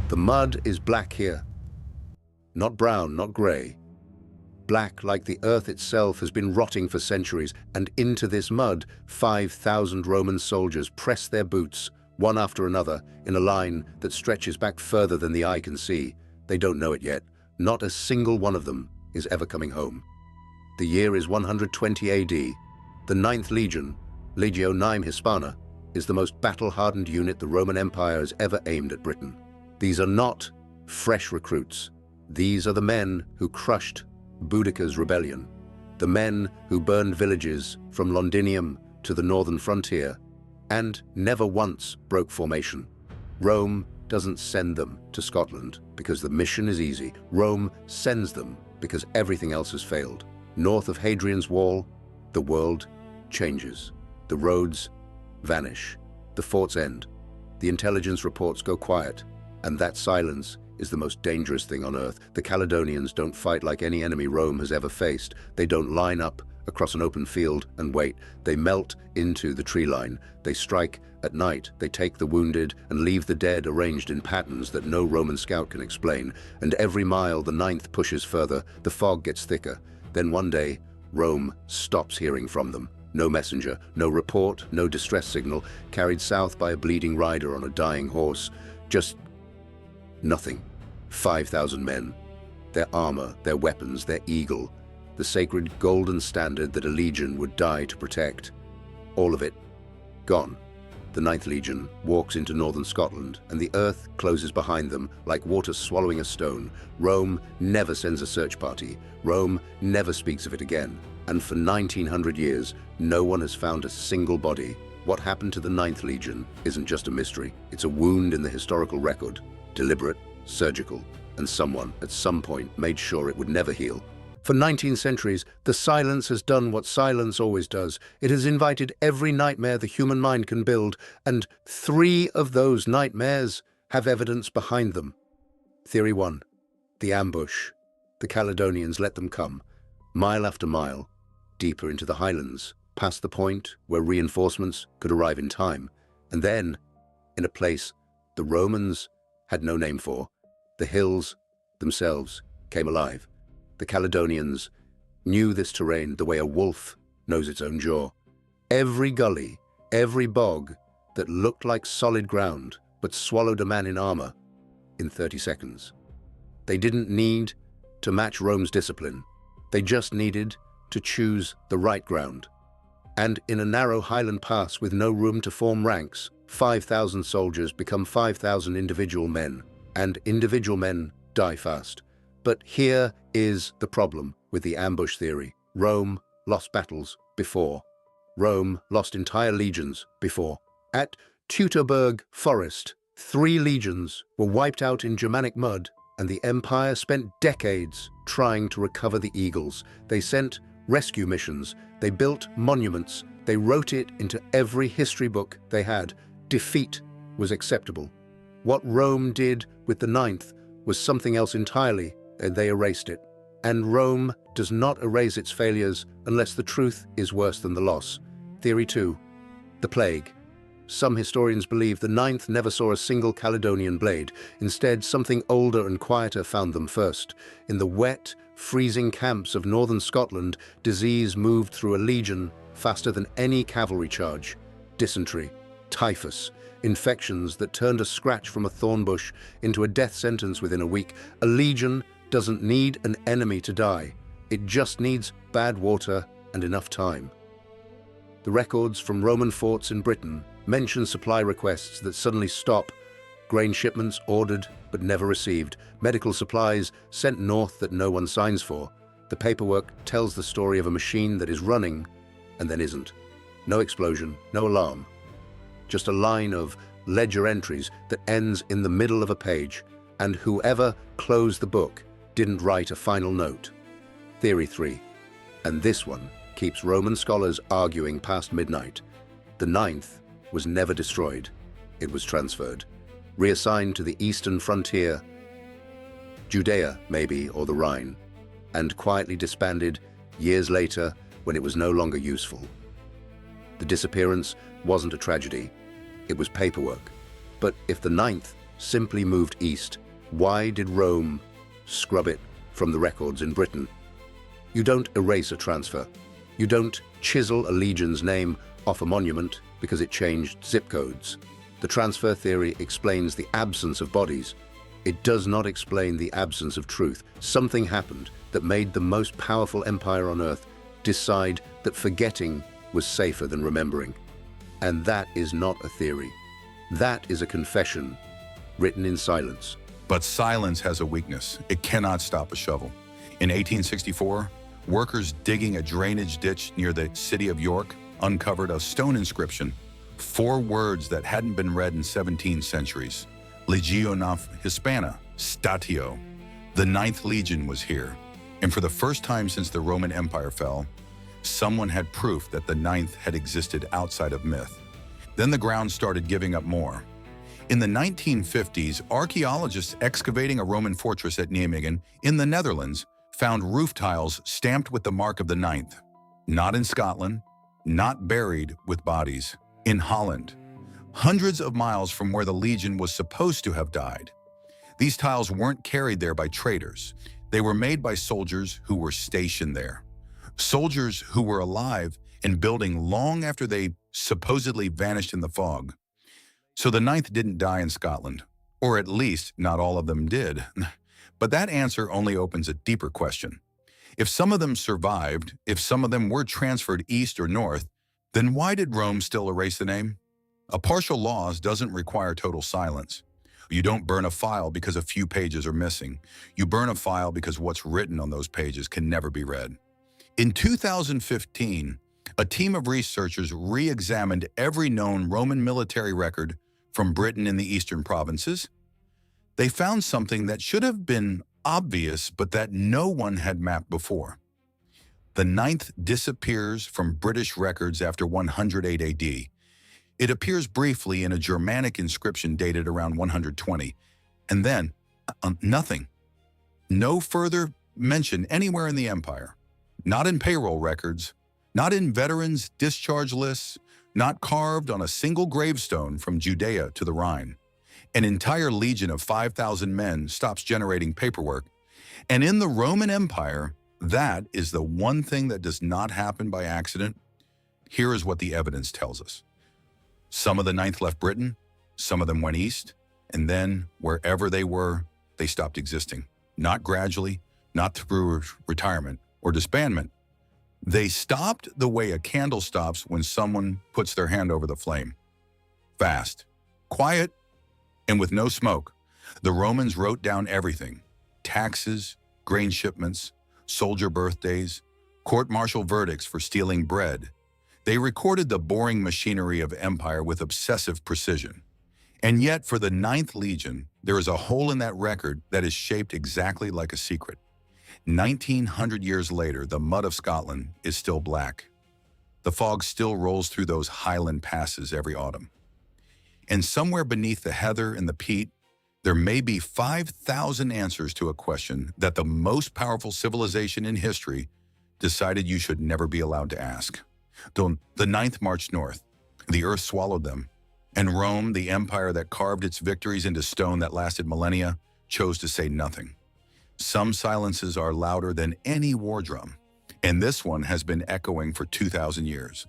The mud is black here. Not brown, not grey. Black like the earth itself has been rotting for centuries, and into this mud 5,000 Roman soldiers press their boots, one after another, in a line that stretches back further than the eye can see. They don't know it yet. Not a single one of them is ever coming home. The year is 120 AD. The 9th Legion, Legio IX Hispana, is the most battle-hardened unit the Roman Empire has ever aimed at Britain. These are not fresh recruits. These are the men who crushed Boudicca's rebellion, the men who burned villages from Londinium to the northern frontier, and never once broke formation. Rome doesn't send them to Scotland because the mission is easy. Rome sends them because everything else has failed. North of Hadrian's Wall, the world changes. The roads vanish. The forts end. The intelligence reports go quiet. And that silence is the most dangerous thing on earth. The Caledonians don't fight like any enemy Rome has ever faced. They don't line up across an open field and wait. They melt into the tree line. They strike at night. They take the wounded and leave the dead arranged in patterns that no Roman scout can explain. And every mile the 9th pushes further, the fog gets thicker. Then one day, Rome stops hearing from them. No messenger, no report, no distress signal, carried south by a bleeding rider on a dying horse. Just nothing. 5,000 men. Their armor, their weapons, their eagle, the sacred golden standard that a legion would die to protect. All of it gone. The 9th Legion walks into northern Scotland, and the earth closes behind them like water swallowing a stone. Rome never sends a search party. Rome never speaks of it again. And for 1900 years, no one has found a single body. What happened to the 9th Legion isn't just a mystery. It's a wound in the historical record. Deliberate, surgical, and someone, at some point, made sure it would never heal. For 19 centuries, the silence has done what silence always does. It has invited every nightmare the human mind can build, and 3 of those nightmares have evidence behind them. Theory 1. The ambush. The Caledonians let them come, mile after mile, deeper into the highlands, past the point where reinforcements could arrive in time, and then, in a place the Romans had no name for, the hills themselves came alive. The Caledonians knew this terrain the way a wolf knows its own jaw. Every gully, every bog that looked like solid ground but swallowed a man in armor in 30 seconds. They didn't need to match Rome's discipline. They just needed to choose the right ground. And in a narrow highland pass with no room to form ranks, 5,000 soldiers become 5,000 individual men, and individual men die fast. But here is the problem with the ambush theory. Rome lost battles before. Rome lost entire legions before. At Teutoburg Forest, 3 legions were wiped out in Germanic mud, and the empire spent decades trying to recover the eagles. They sent rescue missions, they built monuments, they wrote it into every history book they had. Defeat was acceptable. What Rome did with the 9th was something else entirely, and they erased it. And Rome does not erase its failures unless the truth is worse than the loss. Theory 2. The plague. Some historians believe the 9th never saw a single Caledonian blade. Instead, something older and quieter found them first. In the wet, freezing camps of northern Scotland, disease moved through a legion faster than any cavalry charge. Dysentery, typhus, infections that turned a scratch from a thorn bush into a death sentence within a week. A legion doesn't need an enemy to die. It just needs bad water and enough time. The records from Roman forts in Britain mention supply requests that suddenly stop, grain shipments ordered but never received, medical supplies sent north that no one signs for. The paperwork tells the story of a machine that is running and then isn't. No explosion, no alarm. Just a line of ledger entries that ends in the middle of a page, and whoever closed the book didn't write a final note. Theory 3. And this one keeps Roman scholars arguing past midnight. The 9th was never destroyed. It was transferred, reassigned to the eastern frontier, Judea maybe, or the Rhine, and quietly disbanded years later when it was no longer useful. The disappearance wasn't a tragedy. It was paperwork. But if the 9th simply moved east. Why did Rome scrub it from the records in Britain? You don't erase a transfer. You don't chisel a legion's name off a monument because it changed zip codes. The transfer theory explains the absence of bodies. It does not explain the absence of truth. Something happened that made the most powerful empire on earth decide that forgetting was safer than remembering. And that is not a theory. That is a confession written in silence. But silence has a weakness. It cannot stop a shovel. In 1864, workers digging a drainage ditch near the city of York uncovered a stone inscription, 4 words that hadn't been read in 17 centuries. Legionem Hispana, Statio. The 9th Legion was here. And for the first time since the Roman Empire fell, someone had proof that the 9th had existed outside of myth. Then the ground started giving up more. In the 1950s, archaeologists excavating a Roman fortress at Nijmegen in the Netherlands found roof tiles stamped with the mark of the 9th. Not in Scotland, not buried with bodies. In Holland, hundreds of miles from where the Legion was supposed to have died. These tiles weren't carried there by traders. They were made by soldiers who were stationed there. Soldiers who were alive and building long after they supposedly vanished in the fog. So the 9th didn't die in Scotland, or at least not all of them did. But that answer only opens a deeper question. If some of them survived, if some of them were transferred east or north, then why did Rome still erase the name? A partial loss doesn't require total silence. You don't burn a file because a few pages are missing. You burn a file because what's written on those pages can never be read. In 2015, a team of researchers re-examined every known Roman military record from Britain in the eastern provinces. They found something that should have been obvious, but that no one had mapped before. The 9th disappears from British records after 108 AD. It appears briefly in a Germanic inscription dated around 120, and then nothing. No further mention anywhere in the empire. Not in payroll records, not in veterans' discharge lists, not carved on a single gravestone from Judea to the Rhine. An entire legion of 5,000 men stops generating paperwork. And in the Roman Empire, that is the one thing that does not happen by accident. Here is what the evidence tells us. Some of the 9th left Britain, some of them went east, and then wherever they were, they stopped existing. Not gradually, not through retirement or disbandment. They stopped the way a candle stops when someone puts their hand over the flame. Fast, quiet, and with no smoke. The Romans wrote down everything: taxes, grain shipments, soldier birthdays, court-martial verdicts for stealing bread. They recorded the boring machinery of empire with obsessive precision. And yet, for the 9th Legion, there is a hole in that record that is shaped exactly like a secret. 1900 years later, the mud of Scotland is still black. The fog still rolls through those highland passes every autumn. And somewhere beneath the heather and the peat, there may be 5,000 answers to a question that the most powerful civilization in history decided you should never be allowed to ask. The 9th marched north. The earth swallowed them. And Rome, the empire that carved its victories into stone that lasted millennia, chose to say nothing. Some silences are louder than any war drum, and this one has been echoing for 2,000 years.